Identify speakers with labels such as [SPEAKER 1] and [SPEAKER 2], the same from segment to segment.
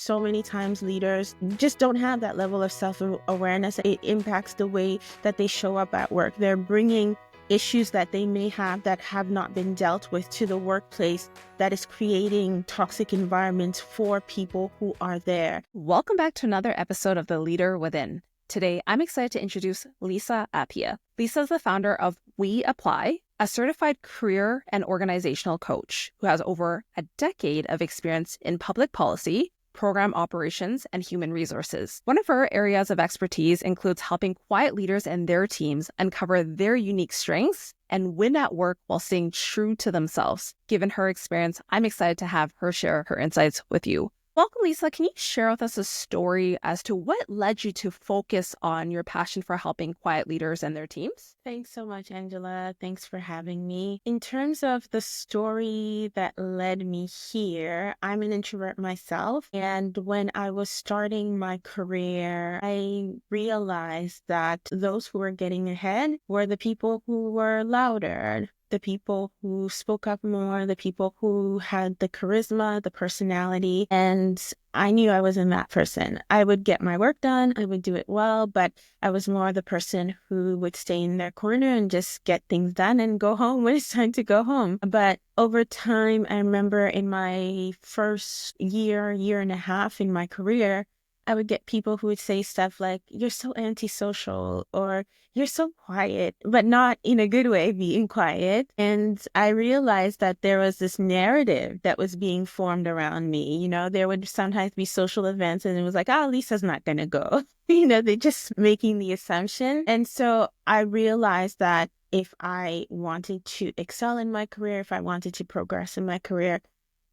[SPEAKER 1] So many times leaders just don't have that level of self-awareness. It impacts the way that they show up at work. They're bringing issues that they may have that have not been dealt with to the workplace, that is creating toxic environments for people who are there.
[SPEAKER 2] Welcome back to another episode of The Leader Within. Today, I'm excited to introduce Lissa Appiah. Lissa is the founder of WeApply, a certified career and organizational coach who has over a decade of experience in public policy, program operations, and human resources. One of her areas of expertise includes helping quiet leaders and their teams uncover their unique strengths and win at work while staying true to themselves. Given her experience, I'm excited to have her share her insights with you. Welcome, Lissa. Can you share with us a story as to what led you to focus on your passion for helping quiet leaders and their teams?
[SPEAKER 1] Thanks so much, Angela. Thanks for having me. In terms of the story that led me here, I'm an introvert myself. And when I was starting my career, I realized that those who were getting ahead were the people who were louder, the people who spoke up more, the people who had the charisma, the personality. And I knew I wasn't that person. I would get my work done, I would do it well, but I was more the person who would stay in their corner and just get things done and go home when it's time to go home. But over time, I remember in my first year and a half in my career, I would get people who would say stuff like, "You're so antisocial," or "You're so quiet," but not in a good way, being quiet. And I realized that there was this narrative that was being formed around me. There would sometimes be social events and it was like, "Oh, Lisa's not going to go." They're just making the assumption. And so I realized that if I wanted to excel in my career, if I wanted to progress in my career,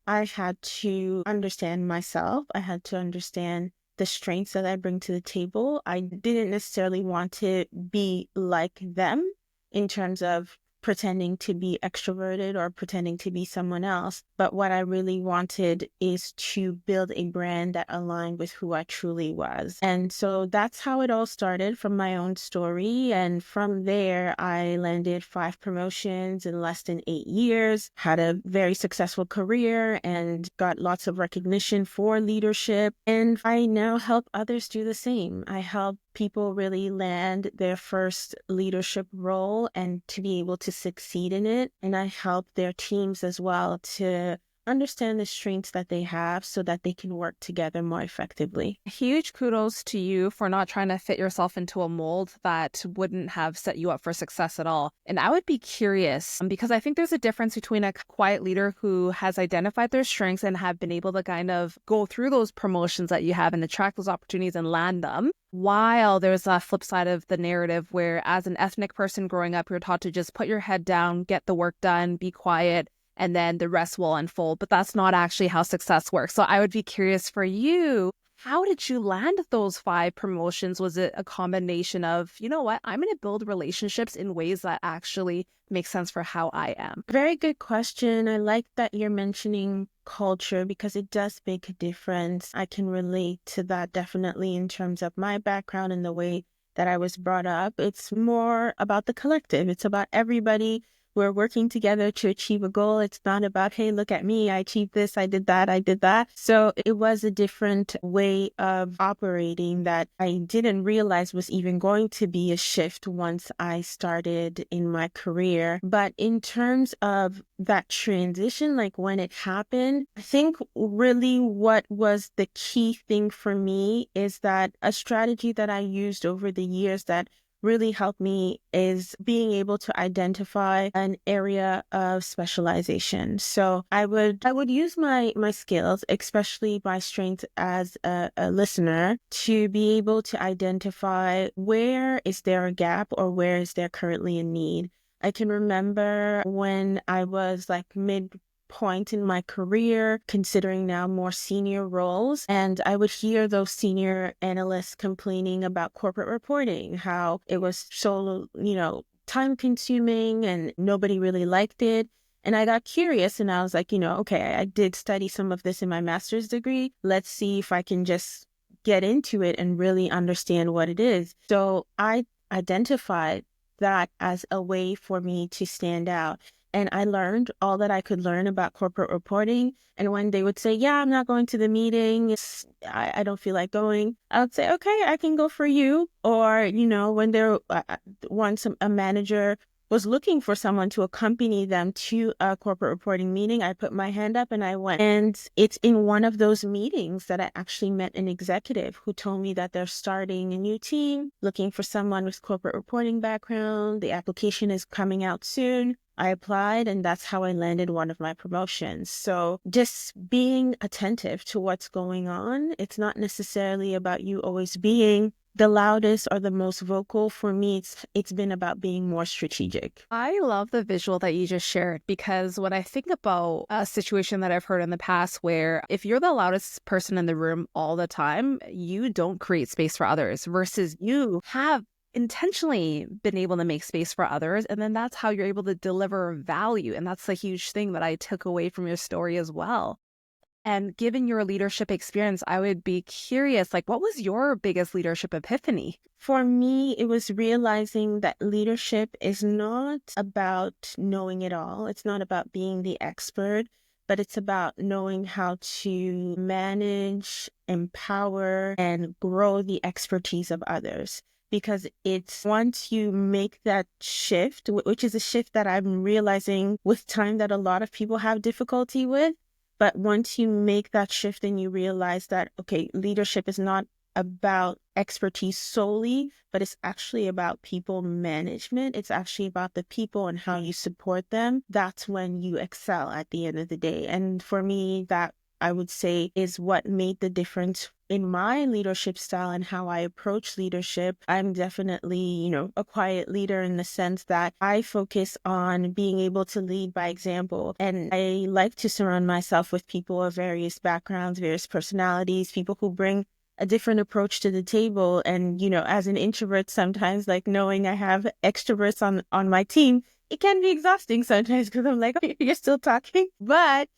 [SPEAKER 1] I had to understand myself. I had to understand the strengths that I bring to the table. I didn't necessarily want to be like them in terms of pretending to be extroverted or pretending to be someone else. But what I really wanted is to build a brand that aligned with who I truly was. And so that's how it all started, from my own story. And from there, I landed 5 promotions in less than 8 years, had a very successful career, and got lots of recognition for leadership. And I now help others do the same. I help people really land their first leadership role and to be able to succeed in it. And I help their teams as well to understand the strengths that they have so that they can work together more effectively.
[SPEAKER 2] Huge kudos to you for not trying to fit yourself into a mold that wouldn't have set you up for success at all. And I would be curious, because I think there's a difference between a quiet leader who has identified their strengths and have been able to kind of go through those promotions that you have and attract those opportunities and land them, while there's a flip side of the narrative where, as an ethnic person growing up, you're taught to just put your head down, get the work done, be quiet, and then the rest will unfold. But that's not actually how success works. So I would be curious for you, how did you land those 5 promotions? Was it a combination of, you know what, I'm going to build relationships in ways that actually make sense for how I am?
[SPEAKER 1] Very good question. I like that you're mentioning culture because it does make a difference. I can relate to that definitely in terms of my background and the way that I was brought up. It's more about the collective. It's about everybody. We're working together to achieve a goal. It's not about, "Hey, look at me. I achieved this. I did that. I did that." So it was a different way of operating that I didn't realize was even going to be a shift once I started in my career. But in terms of that transition, like when it happened, I think really what was the key thing for me is that a strategy that I used over the years that really helped me is being able to identify an area of specialization. So I would use my skills, especially my strength as a listener, to be able to identify where is there a gap or where is there currently a need. I can remember when I was like point in my career, considering now more senior roles. And I would hear those senior analysts complaining about corporate reporting, how it was so, time consuming and nobody really liked it. And I got curious and I was like, okay, I did study some of this in my master's degree. Let's see if I can just get into it and really understand what it is. So I identified that as a way for me to stand out. and I learned all that I could learn about corporate reporting. And when they would say, yeah, I'm not going to the meeting, I don't feel like going, I would say, okay, I can go for you. Or, when once a manager was looking for someone to accompany them to a corporate reporting meeting, I put my hand up and I went. And it's in one of those meetings that I actually met an executive who told me that they're starting a new team, looking for someone with corporate reporting background. The application is coming out soon. I applied, and that's how I landed one of my promotions. So just being attentive to what's going on. It's not necessarily about you always being the loudest or the most vocal. For me, it's been about being more strategic.
[SPEAKER 2] I love the visual that you just shared, because when I think about a situation that I've heard in the past where if you're the loudest person in the room all the time, you don't create space for others, versus you have intentionally been able to make space for others. And then that's how you're able to deliver value. And that's the huge thing that I took away from your story as well. And given your leadership experience, I would be curious, what was your biggest leadership epiphany?
[SPEAKER 1] For me, it was realizing that leadership is not about knowing it all. It's not about being the expert, but it's about knowing how to manage, empower, and grow the expertise of others. Because it's once you make that shift, which is a shift that I'm realizing with time that a lot of people have difficulty with. But once you make that shift and you realize that, okay, leadership is not about expertise solely, but it's actually about people management. It's actually about the people and how you support them. That's when you excel at the end of the day. And for me, that I would say is what made the difference in my leadership style and how I approach leadership. I'm definitely, a quiet leader in the sense that I focus on being able to lead by example. And I like to surround myself with people of various backgrounds, various personalities, people who bring a different approach to the table. And, as an introvert, sometimes knowing I have extroverts on my team, it can be exhausting sometimes because I'm like, oh, you're still talking. But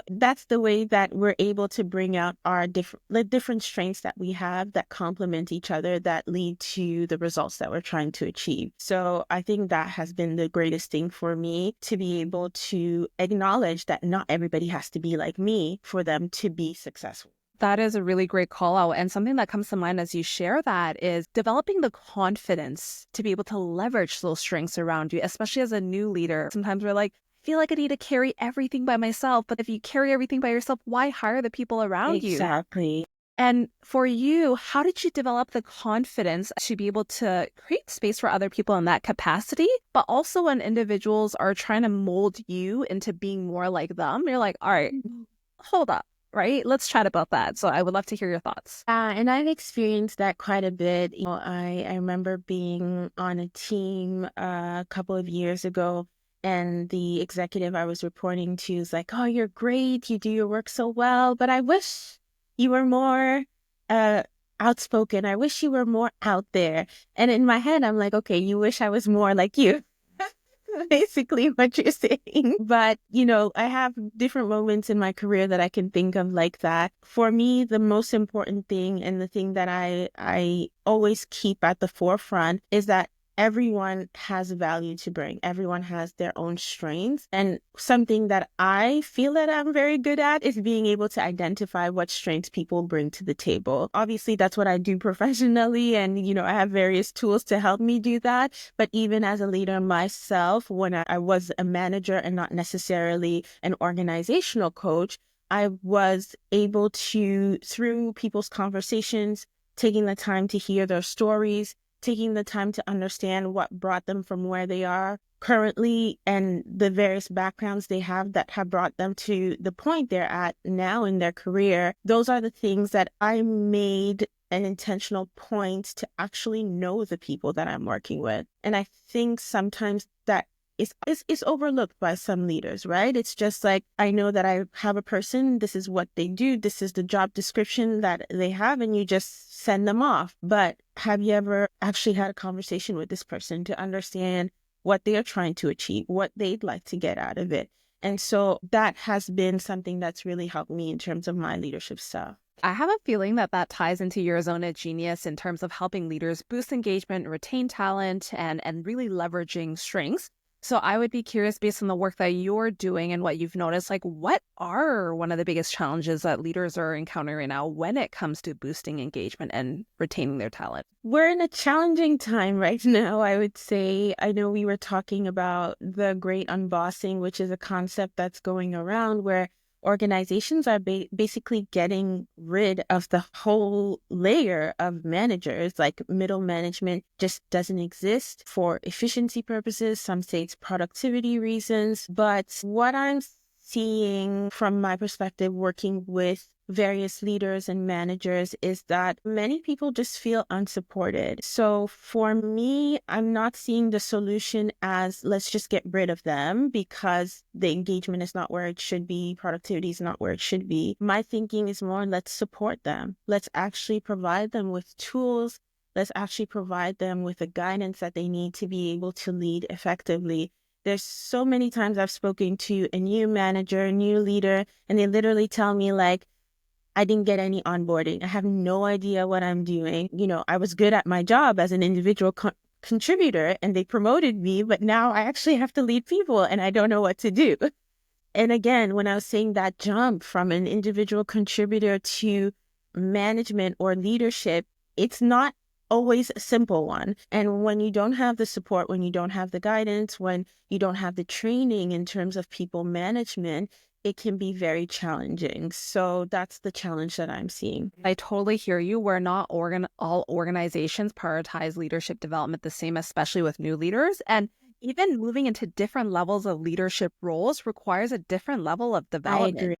[SPEAKER 1] that's the way that we're able to bring out our different strengths that we have that complement each other, that lead to the results that we're trying to achieve. So I think that has been the greatest thing for me, to be able to acknowledge that not everybody has to be like me for them to be successful.
[SPEAKER 2] That is a really great call out. And something that comes to mind as you share that is developing the confidence to be able to leverage those strengths around you, especially as a new leader. Sometimes we're like, feel like I need to carry everything by myself. But if you carry everything by yourself, why hire the people around you?
[SPEAKER 1] Exactly.
[SPEAKER 2] And for you, how did you develop the confidence to be able to create space for other people in that capacity? But also when individuals are trying to mold you into being more like them, you're like, all right, hold up. Right? Let's chat about that. So I would love to hear your thoughts.
[SPEAKER 1] And I've experienced that quite a bit. I remember being on a team a couple of years ago, and the executive I was reporting to is like, oh, you're great. You do your work so well, but I wish you were more outspoken. I wish you were more out there. And in my head, I'm like, okay, you wish I was more like you. Basically what you're saying. But, I have different moments in my career that I can think of like that. For me, the most important thing, and the thing that I always keep at the forefront, is that everyone has value to bring. Everyone has their own strengths. And something that I feel that I'm very good at is being able to identify what strengths people bring to the table. Obviously, that's what I do professionally. And, I have various tools to help me do that. But even as a leader myself, when I was a manager and not necessarily an organizational coach, I was able to, through people's conversations, taking the time to hear their stories, taking the time to understand what brought them from where they are currently and the various backgrounds they have that have brought them to the point they're at now in their career. Those are the things that I made an intentional point to actually know the people that I'm working with. And I think sometimes that is overlooked by some leaders, right? It's just like, I know that I have a person, this is what they do, this is the job description that they have, and you just send them off. But have you ever actually had a conversation with this person to understand what they are trying to achieve, what they'd like to get out of it? And so that has been something that's really helped me in terms of my leadership style.
[SPEAKER 2] I have a feeling that ties into your zone of genius in terms of helping leaders boost engagement, retain talent, and really leveraging strengths. So I would be curious, based on the work that you're doing and what you've noticed, like what are one of the biggest challenges that leaders are encountering right now when it comes to boosting engagement and retaining their talent?
[SPEAKER 1] We're in a challenging time right now, I would say. I know we were talking about the Great Unbossing, which is a concept that's going around where organizations are basically getting rid of the whole layer of managers. Like middle management just doesn't exist for efficiency purposes. Some say it's productivity reasons. But what I'm seeing from my perspective, working with various leaders and managers, is that many people just feel unsupported. So for me, I'm not seeing the solution as let's just get rid of them because the engagement is not where it should be, productivity is not where it should be. My thinking is more, let's support them. Let's actually provide them with tools. Let's actually provide them with the guidance that they need to be able to lead effectively. There's so many times I've spoken to a new manager, a new leader, and they literally tell me like, I didn't get any onboarding. I have no idea what I'm doing. I was good at my job as an individual contributor and they promoted me, but now I actually have to lead people and I don't know what to do. And again, when I was saying that jump from an individual contributor to management or leadership, it's not always a simple one. And when you don't have the support, when you don't have the guidance, when you don't have the training in terms of people management, it can be very challenging. So that's the challenge that I'm seeing.
[SPEAKER 2] I totally hear you. We're not all organizations prioritize leadership development the same, especially with new leaders. And even moving into different levels of leadership roles requires a different level of
[SPEAKER 1] I
[SPEAKER 2] development.
[SPEAKER 1] agree.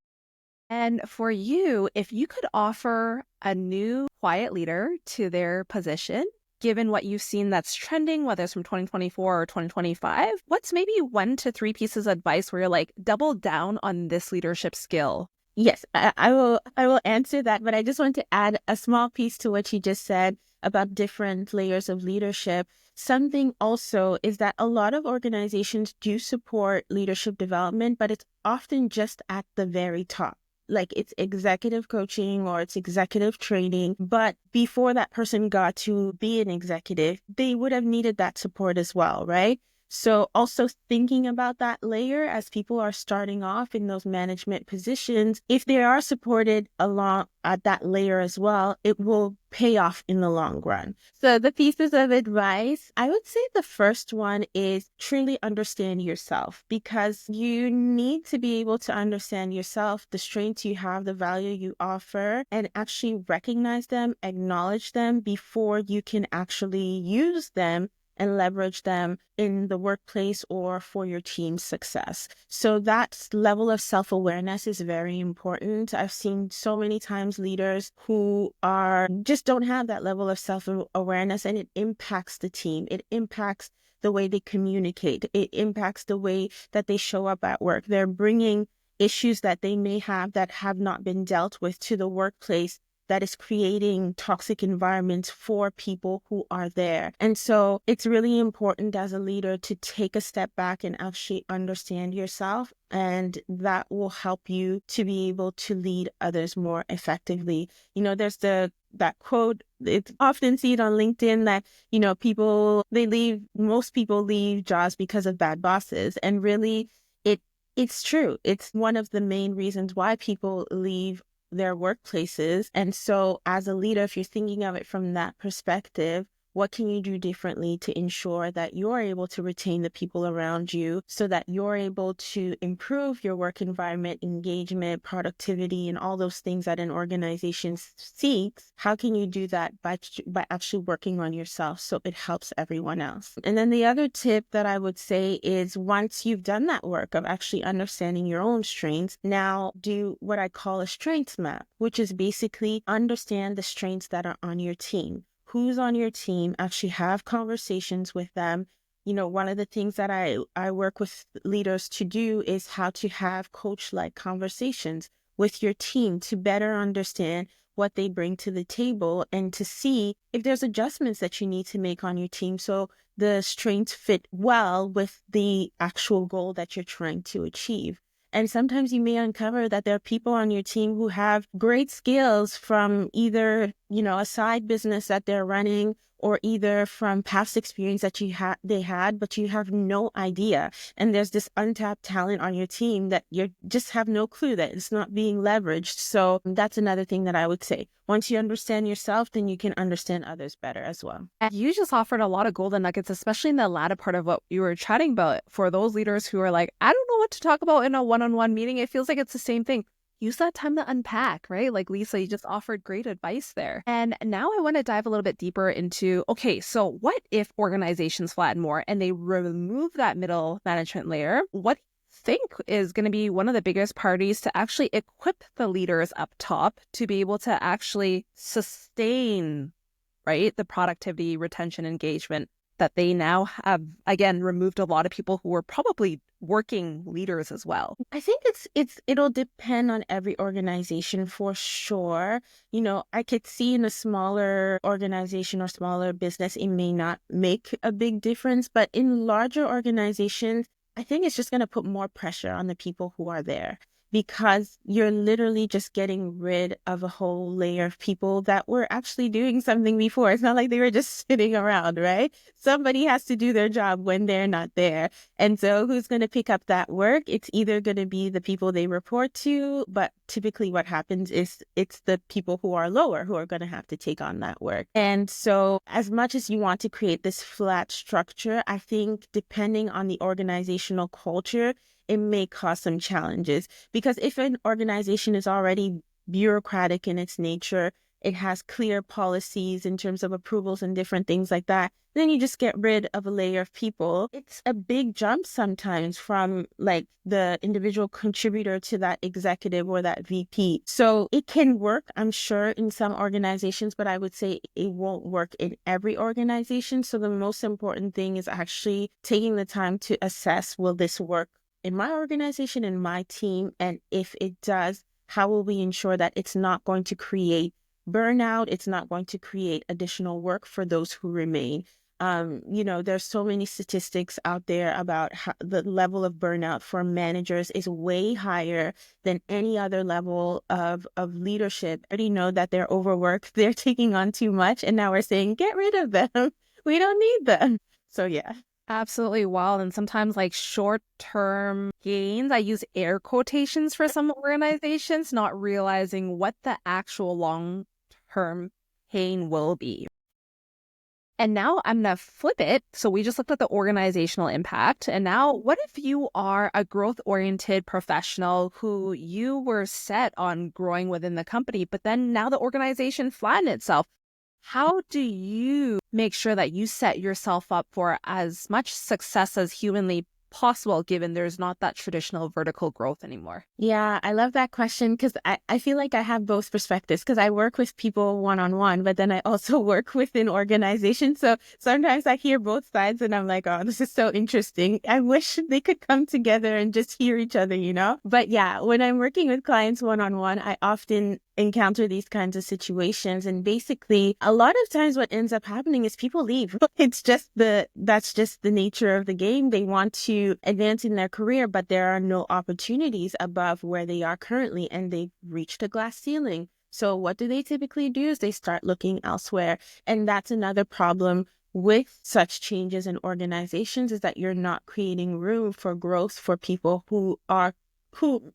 [SPEAKER 2] And for you, if you could offer a new quiet leader to their position, given what you've seen that's trending, whether it's from 2024 or 2025, what's maybe 1 to 3 pieces of advice where you're like, double down on this leadership skill?
[SPEAKER 1] Yes, I will answer that, but I just want to add a small piece to what you just said about different layers of leadership. Something also is that a lot of organizations do support leadership development, but it's often just at the very top. Like it's executive coaching or it's executive training. But before that person got to be an executive, they would have needed that support as well, right? So also thinking about that layer as people are starting off in those management positions, if they are supported along at that layer as well, it will pay off in the long run. So the pieces of advice, I would say the first one is truly understand yourself, because you need to be able to understand yourself, the strengths you have, the value you offer, and actually recognize them, acknowledge them before you can actually use them and leverage them in the workplace or for your team's success. So that level of self-awareness is very important. I've seen so many times leaders who are just don't have that level of self-awareness, and it impacts the team. It impacts the way they communicate. It impacts the way that they show up at work. They're bringing issues that they may have that have not been dealt with to the workplace, that is creating toxic environments for people who are there. And so it's really important as a leader to take a step back and actually understand yourself. And that will help you to be able to lead others more effectively. There's that quote, it's often seen on LinkedIn that, most people leave jobs because of bad bosses. And really, it's true. It's one of the main reasons why people leave their workplaces. And so as a leader, if you're thinking of it from that perspective, what can you do differently to ensure that you're able to retain the people around you so that you're able to improve your work environment, engagement, productivity, and all those things that an organization seeks? How can you do that by actually working on yourself so it helps everyone else? And then the other tip that I would say is, once you've done that work of actually understanding your own strengths, now do what I call a strengths map, which is basically understand the strengths that are on your team. Who's on your team, actually have conversations with them. One of the things that I work with leaders to do is how to have coach-like conversations with your team to better understand what they bring to the table and to see if there's adjustments that you need to make on your team so the strengths fit well with the actual goal that you're trying to achieve. And sometimes you may uncover that there are people on your team who have great skills from either a side business that they're running, or either from past experience that they had, but you have no idea. And there's this untapped talent on your team that you just have no clue that it's not being leveraged. So that's another thing that I would say. Once you understand yourself, then you can understand others better as well.
[SPEAKER 2] And you just offered a lot of golden nuggets, especially in the latter part of what you were chatting about. For those leaders who are like, I don't know what to talk about in a one-on-one meeting, it feels like it's the same thing. Use that time to unpack, right? Like Lissa, you just offered great advice there. And now I want to dive a little bit deeper into, okay, so what if organizations flatten more and they remove that middle management layer? What do you think is going to be one of the biggest priorities to actually equip the leaders up top to be able to actually sustain, right, the productivity, retention, engagement that they now have, again, removed a lot of people who were probably working leaders as well?
[SPEAKER 1] I think it'll depend on every organization for sure. I could see in a smaller organization or smaller business, it may not make a big difference, but in larger organizations, I think it's just going to put more pressure on the people who are there, because you're literally just getting rid of a whole layer of people that were actually doing something before. It's not like they were just sitting around, right? Somebody has to do their job when they're not there. And so who's going to pick up that work? It's either going to be the people they report to, but typically what happens is it's the people who are lower who are going to have to take on that work. And so as much as you want to create this flat structure, I think depending on the organizational culture, it may cause some challenges, because if an organization is already bureaucratic in its nature, it has clear policies in terms of approvals and different things like that, then you just get rid of a layer of people. It's a big jump sometimes from like the individual contributor to that executive or that VP. So it can work, I'm sure, in some organizations, but I would say it won't work in every organization. So the most important thing is actually taking the time to assess, will this work in my organization, in my team? And if it does, how will we ensure that it's not going to create burnout? It's not going to create additional work for those who remain. There's so many statistics out there about how the level of burnout for managers is way higher than any other level of leadership. I already know that they're overworked, they're taking on too much, and now we're saying, get rid of them. We don't need them. So yeah.
[SPEAKER 2] Absolutely wild. And sometimes like short-term gains, I use air quotations for some organizations, not realizing what the actual long-term pain will be. And now I'm going to flip it. So we just looked at the organizational impact. And now what if you are a growth-oriented professional who you were set on growing within the company, but then now the organization flattened itself? How do you make sure that you set yourself up for as much success as humanly possible, given there's not that traditional vertical growth anymore?
[SPEAKER 1] Yeah, I love that question, because I feel like I have both perspectives, because I work with people one-on-one, but then I also work within organizations. So sometimes I hear both sides and I'm like, oh, this is so interesting. I wish they could come together and just hear each other. But yeah, when I'm working with clients one-on-one, I often encounter these kinds of situations. And basically, a lot of times what ends up happening is people leave. That's just the nature of the game. They want to advance in their career, but there are no opportunities above where they are currently, and they've reached a glass ceiling. So what do they typically do is they start looking elsewhere. And that's another problem with such changes in organizations, is that you're not creating room for growth for people who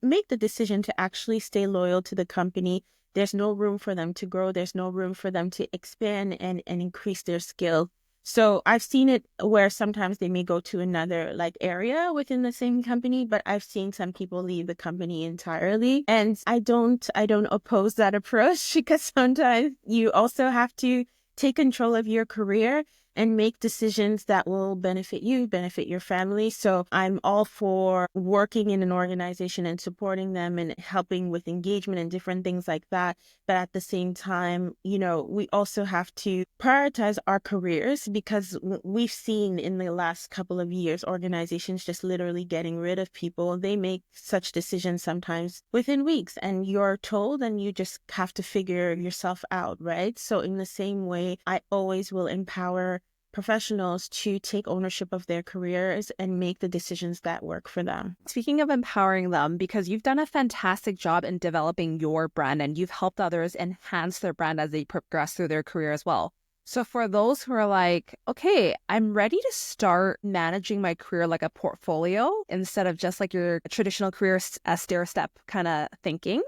[SPEAKER 1] make the decision to actually stay loyal to the company. There's no room for them to grow. There's no room for them to expand and increase their skill. So I've seen it where sometimes they may go to another area within the same company, but I've seen some people leave the company entirely. And I don't oppose that approach, because sometimes you also have to take control of your career and make decisions that will benefit you, benefit your family. So I'm all for working in an organization and supporting them and helping with engagement and different things like that. But at the same time, we also have to prioritize our careers, because we've seen in the last couple of years, organizations just literally getting rid of people. They make such decisions sometimes within weeks, and you're told, and you just have to figure yourself out, right? So in the same way, I always will empower professionals to take ownership of their careers and make the decisions that work for them.
[SPEAKER 2] Speaking of empowering them, because you've done a fantastic job in developing your brand and you've helped others enhance their brand as they progress through their career as well. So for those who are like, okay, I'm ready to start managing my career like a portfolio instead of just like your traditional career stair step kind of thinking,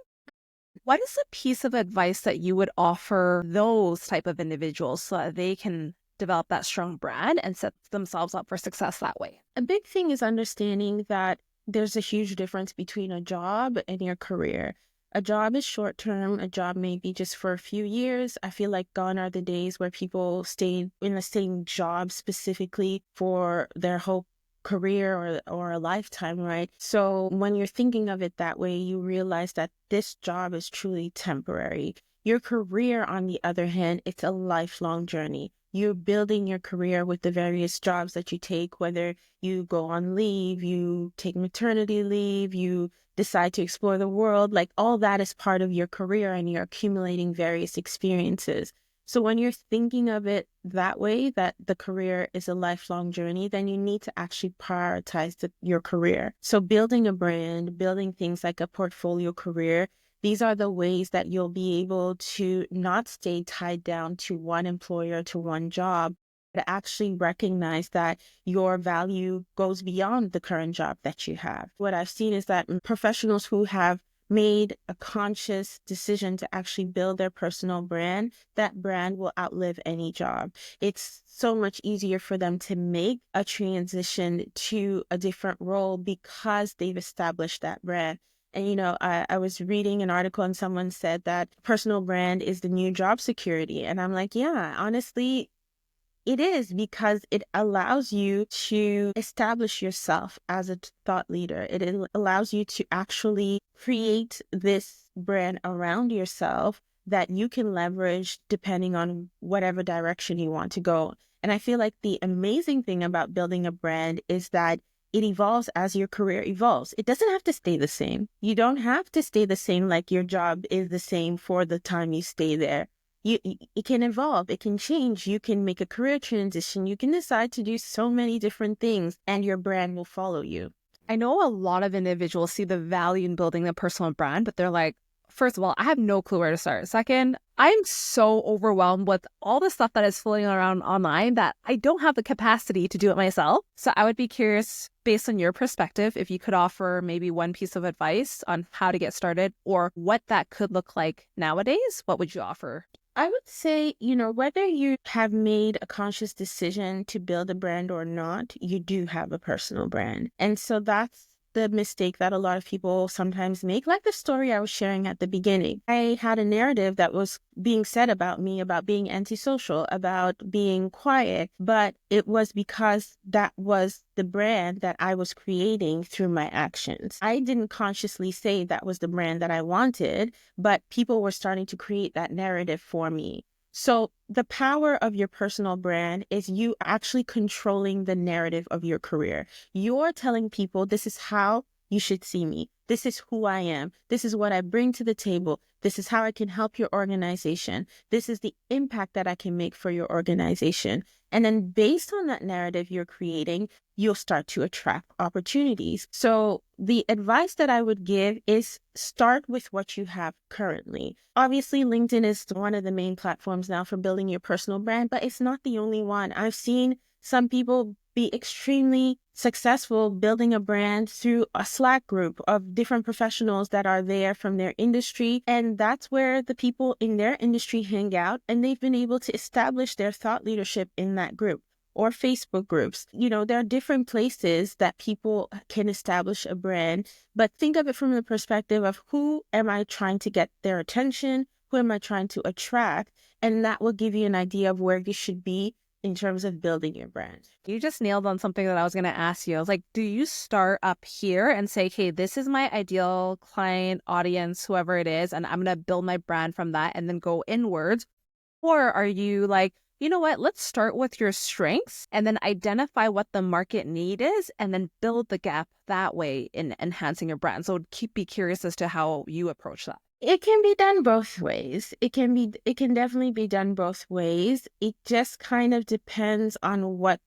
[SPEAKER 2] what is a piece of advice that you would offer those type of individuals so that they can develop that strong brand and set themselves up for success that way?
[SPEAKER 1] A big thing is understanding that there's a huge difference between a job and your career. A job is short term. A job may be just for a few years. I feel like gone are the days where people stay in the same job specifically for their whole career or a lifetime, right? So when you're thinking of it that way, you realize that this job is truly temporary. Your career, on the other hand, it's a lifelong journey. You're building your career with the various jobs that you take, whether you go on leave, you take maternity leave, you decide to explore the world, like all that is part of your career and you're accumulating various experiences. So when you're thinking of it that way, that the career is a lifelong journey, then you need to actually prioritize your career. So building a brand, building things like a portfolio career, these are the ways that you'll be able to not stay tied down to one employer, to one job, but actually recognize that your value goes beyond the current job that you have. What I've seen is that professionals who have made a conscious decision to actually build their personal brand, that brand will outlive any job. It's so much easier for them to make a transition to a different role because they've established that brand. And, I was reading an article and someone said that personal brand is the new job security. And I'm like, yeah, honestly, it is, because it allows you to establish yourself as a thought leader. It allows you to actually create this brand around yourself that you can leverage depending on whatever direction you want to go. And I feel like the amazing thing about building a brand is that it evolves as your career evolves. It doesn't have to stay the same. You don't have to stay the same like your job is the same for the time you stay there. It can evolve, it can change, you can make a career transition, you can decide to do so many different things and your brand will follow you.
[SPEAKER 2] I know a lot of individuals see the value in building a personal brand, but they're like, first of all, I have no clue where to start. Second, I'm so overwhelmed with all the stuff that is floating around online that I don't have the capacity to do it myself. So I would be curious, based on your perspective, if you could offer maybe one piece of advice on how to get started or what that could look like nowadays. What would you offer?
[SPEAKER 1] I would say, whether you have made a conscious decision to build a brand or not, you do have a personal brand. And so that's the mistake that a lot of people sometimes make, like the story I was sharing at the beginning. I had a narrative that was being said about me, about being antisocial, about being quiet, but it was because that was the brand that I was creating through my actions. I didn't consciously say that was the brand that I wanted, but people were starting to create that narrative for me. So the power of your personal brand is you actually controlling the narrative of your career. You're telling people, this is how you should see me. This is who I am. This is what I bring to the table. This is how I can help your organization. This is the impact that I can make for your organization. And then based on that narrative you're creating, you'll start to attract opportunities. So the advice that I would give is start with what you have currently. Obviously, LinkedIn is one of the main platforms now for building your personal brand, but it's not the only one. I've seen some people be extremely successful building a brand through a Slack group of different professionals that are there from their industry. And that's where the people in their industry hang out. And they've been able to establish their thought leadership in that group. Or Facebook groups. There are different places that people can establish a brand, but think of it from the perspective of who am I trying to get their attention? Who am I trying to attract? And that will give you an idea of where you should be in terms of building your brand.
[SPEAKER 2] You just nailed on something that I was going to ask you. I was like, do you start up here and say, okay, this is my ideal client, audience, whoever it is, and I'm going to build my brand from that and then go inwards? Or are you like, you know what, let's start with your strengths and then identify what the market need is and then build the gap that way in enhancing your brand? So be curious as to how you approach that.
[SPEAKER 1] It can be done both ways. It can definitely be done both ways. It just kind of depends on what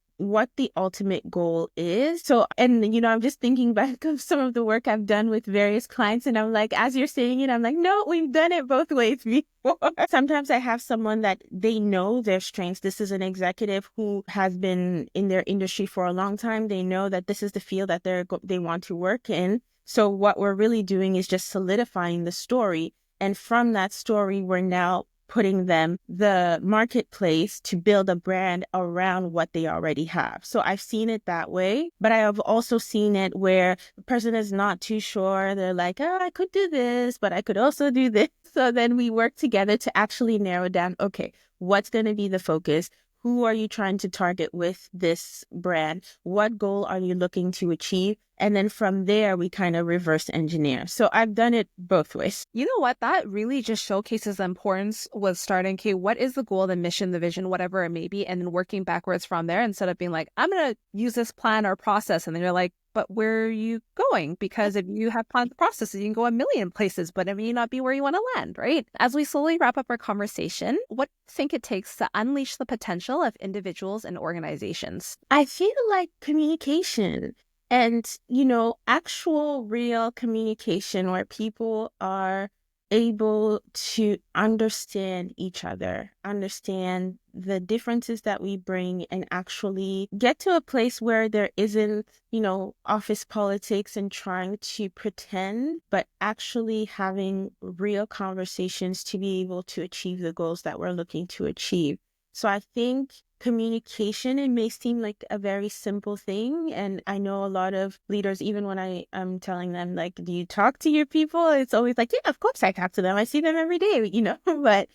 [SPEAKER 1] the ultimate goal is. So, and I'm just thinking back of some of the work I've done with various clients, and I'm like, as you're saying it, I'm like, no, we've done it both ways before. Sometimes I have someone that they know their strengths. This is an executive who has been in their industry for a long time. They know that this is the field that they want to work in. So what we're really doing is just solidifying the story. And from that story, we're now putting them the marketplace to build a brand around what they already have. So I've seen it that way, but I have also seen it where the person is not too sure. They're like, oh, I could do this, but I could also do this. So then we work together to actually narrow down, okay, what's going to be the focus? Who are you trying to target with this brand? What goal are you looking to achieve? And then from there, we kind of reverse engineer. So I've done it both ways.
[SPEAKER 2] You know what? That really just showcases the importance with starting, okay, what is the goal, the mission, the vision, whatever it may be, and then working backwards from there instead of being like, I'm going to use this plan or process. And then you're like, but where are you going? Because if you have planned the processes, you can go a million places, but it may not be where you want to land, right? As we slowly wrap up our conversation, what do you think it takes to unleash the potential of individuals and organizations?
[SPEAKER 1] I feel like communication and, actual real communication where people are able to understand each other, understand the differences that we bring, and actually get to a place where there isn't, office politics and trying to pretend, but actually having real conversations to be able to achieve the goals that we're looking to achieve. So I think communication, it may seem like a very simple thing. And I know a lot of leaders, even when I am telling them, like, do you talk to your people? It's always like, yeah, of course I talk to them. I see them every day, but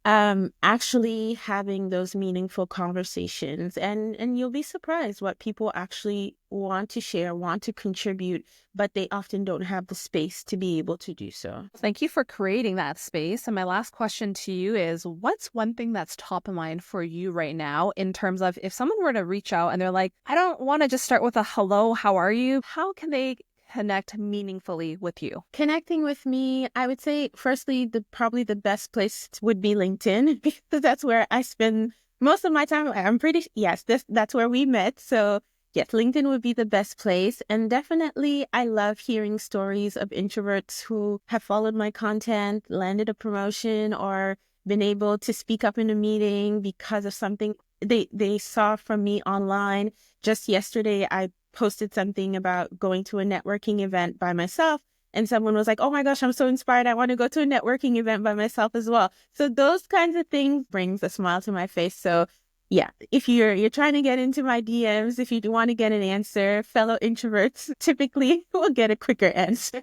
[SPEAKER 1] actually having those meaningful conversations, and you'll be surprised what people actually want to share, want to contribute, but they often don't have the space to be able to do so.
[SPEAKER 2] Thank you for creating that space. And my last question to you is, what's one thing that's top of mind for you right now in terms of if someone were to reach out and they're like, I don't want to just start with a hello, how are you? How can they connect meaningfully with you?
[SPEAKER 1] Connecting with me, I would say, firstly, probably the best place would be LinkedIn, because that's where I spend most of my time. That's where we met. So yes, LinkedIn would be the best place. And definitely, I love hearing stories of introverts who have followed my content, landed a promotion, or been able to speak up in a meeting because of something they saw from me online. Just yesterday, I posted something about going to a networking event by myself, and someone was like, oh my gosh, I'm so inspired. I want to go to a networking event by myself as well. So those kinds of things brings a smile to my face. So yeah, if you're trying to get into my DMs, if you do want to get an answer, fellow introverts typically will get a quicker answer.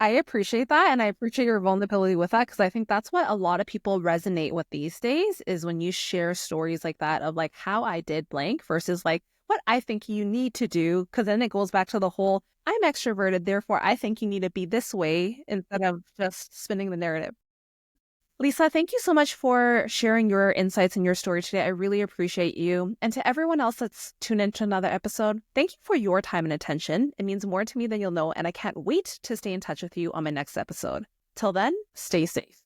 [SPEAKER 2] I appreciate that. And I appreciate your vulnerability with that, because I think that's what a lot of people resonate with these days, is when you share stories like that of like how I did blank versus like what I think you need to do. Because then it goes back to the whole, I'm extroverted, therefore I think you need to be this way, instead of just spinning the narrative. Lissa, thank you so much for sharing your insights and your story today. I really appreciate you. And to everyone else that's tuned into another episode, thank you for your time and attention. It means more to me than you'll know, and I can't wait to stay in touch with you on my next episode. Till then, stay safe.